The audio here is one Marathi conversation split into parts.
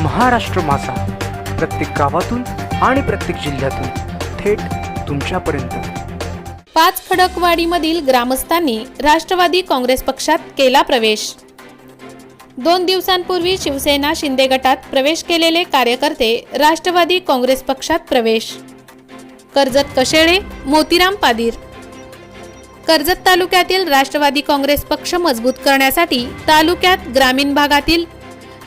महाराष्ट्र माझा, प्रत्येक गावातून आणि प्रत्येक जिल्ह्यातून थेट तुमच्यापर्यंत। पाचखडकवाडीमधील ग्रामस्थांनी राष्ट्रवादी काँग्रेस पक्षात केला प्रवेश। 2 दिवसांपूर्वी शिवसेना शिंदे गटात प्रवेश केलेले कार्यकर्ते राष्ट्रवादी काँग्रेस पक्षात प्रवेश। कर्जत कशेळे, मोतीराम पादीर। कर्जत तालुक्यातील राष्ट्रवादी काँग्रेस पक्ष मजबूत करण्यासाठी तालुक्यात ग्रामीण भागातील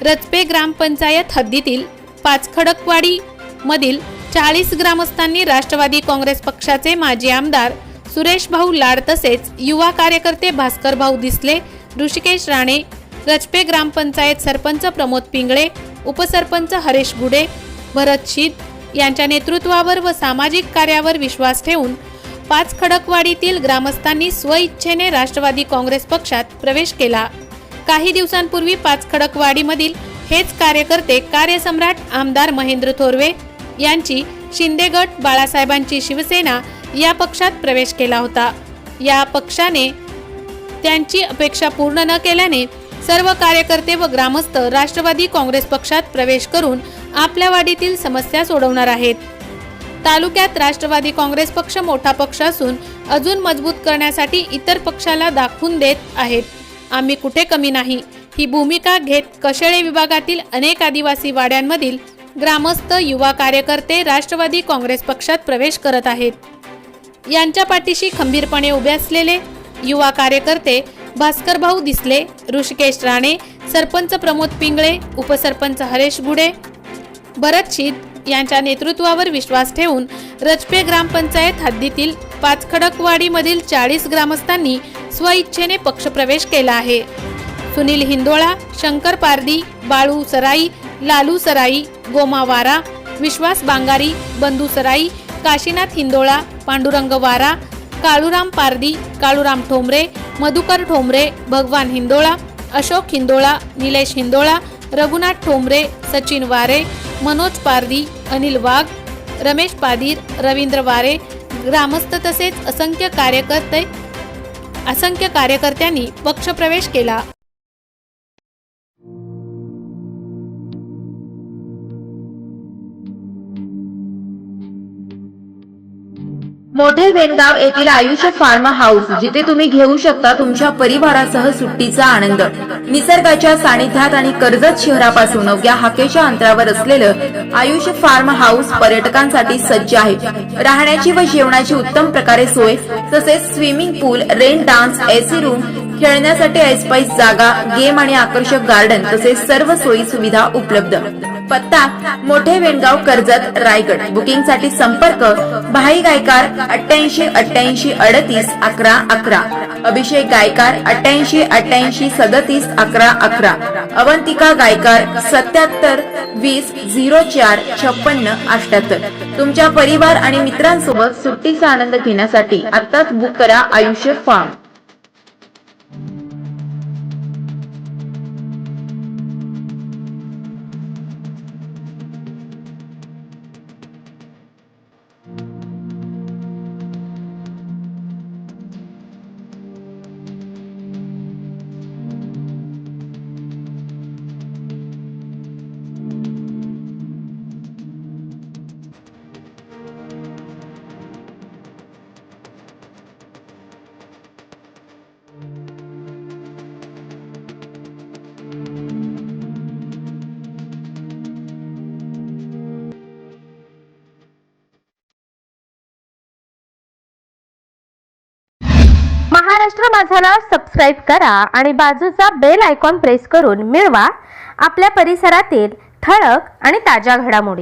रचपे ग्रामपंचायत हद्दीतील पाचखडकवाडी मधील 40 ग्रामस्थांनी राष्ट्रवादी काँग्रेस पक्षाचे माजी आमदार सुरेश भाऊ लाड तसेच युवा कार्यकर्ते भास्कर भाऊ दिसले, ऋषिकेश राणे, रचपे ग्रामपंचायत सरपंच प्रमोद पिंगळे, उपसरपंच हरेश गुडे, भरत शीद यांच्या नेतृत्वावर व सामाजिक कार्यावर विश्वास ठेवून पाचखडकवाडीतील ग्रामस्थांनी स्वइच्छेने राष्ट्रवादी काँग्रेस पक्षात प्रवेश केला। काही दिवसांपूर्वी पाचखडकवाडीमधील हेच कार्यकर्ते कार्यसम्राट आमदार महेंद्र थोरवे यांची शिंदे गट बाळासाहेबांची शिवसेना या पक्षात प्रवेश केला होता। या पक्षाने त्यांची अपेक्षा पूर्ण न केल्याने सर्व कार्यकर्ते व ग्रामस्थ राष्ट्रवादी काँग्रेस पक्षात प्रवेश करून आपल्या वाडीतील समस्या सोडवणार आहेत। तालुक्यात राष्ट्रवादी काँग्रेस पक्ष मोठा पक्ष असून अजून मजबूत करण्यासाठी इतर पक्षाला दाखवून देत आहेत। आम्ही कुठे कमी नाही ही भूमिका घेत कशेळे विभागातील अनेक आदिवासी वाड्यांमधील ग्रामस्थ युवा कार्यकर्ते राष्ट्रवादी काँग्रेस पक्षात प्रवेश करत आहेत। यांच्या पाठीशी खंबीरपणे उभे असलेले युवा कार्यकर्ते भास्कर भाऊ दिसले, ऋषिकेश राणे, सरपंच प्रमोद पिंगळे, उपसरपंच हरेश गुडे, भरत शीद यांच्या नेतृत्वावर विश्वास ठेवून रचपे ग्रामपंचायत हद्दीतील पाचखडकवाडीमधील 40 ग्रामस्थांनी स्वइच्छेने पक्षप्रवेश केला आहे। सुनील हिंदोळा, शंकर पारदी, बाळू सराई, लालू सराई, गोमा वारा, विश्वास बांगारी, बंधू सराई, काशीनाथ हिंदोळा, पांडुरंग वारा, काळूराम पारदी, काळूराम ठोंबरे, मधुकर ठोंबरे, भगवान हिंदोळा, अशोक हिंदोळा, निलेश हिंदोळा, रघुनाथ ठोंबरे, सचिन वारे, मनोज पारदी, अनिल वाघ, रमेश पादीर, रवींद्र वारे, ग्रामस्थ तसेच असंख्य कार्यकर्त्यांनी पक्षप्रवेश केला। मोठे वेणगाव येथील आयुष्य फार्म हाऊस, जिथे तुम्ही घेऊ शकता तुमच्या परिवारासह सुट्टीचा आनंद। निसर्गाच्या सानिध्यात आणि कर्जत शहरापासून अवघ्या हाकेच्या अंतरावर असलेलं आयुष्य फार्म हाऊस पर्यटकांसाठी सज्ज आहे। राहण्याची व जेवणाची उत्तम प्रकारे सोय, तसेच स्विमिंग पूल, रेन डान्स, एसी रूम, खेळण्यासाठी ऐसपैस जागा, गेम आणि आकर्षक गार्डन तसेच सर्व सोयी सुविधा उपलब्ध। पत्ता मोठे वेणगाव, कर्जत, रायगड। बुकिंग साठी संपर्क भाई गायकार 88 88 38 11 11, अभिषेक गायकार 88 88 37 11 11, अवंतिका गायकार 77 20 04 56 78। तुमच्या परिवार आणि मित्रांसोबत सुट्टीचा आनंद घेण्यासाठी आताच बुक करा आयुष्य फार्म। महाराष्ट्र माझाला सबस्क्राइब करा आणि बाजूचा बेल आयकॉन प्रेस करून मिळवा आपल्या परिसरातील ठळक आणि ताज्या घडामोडी।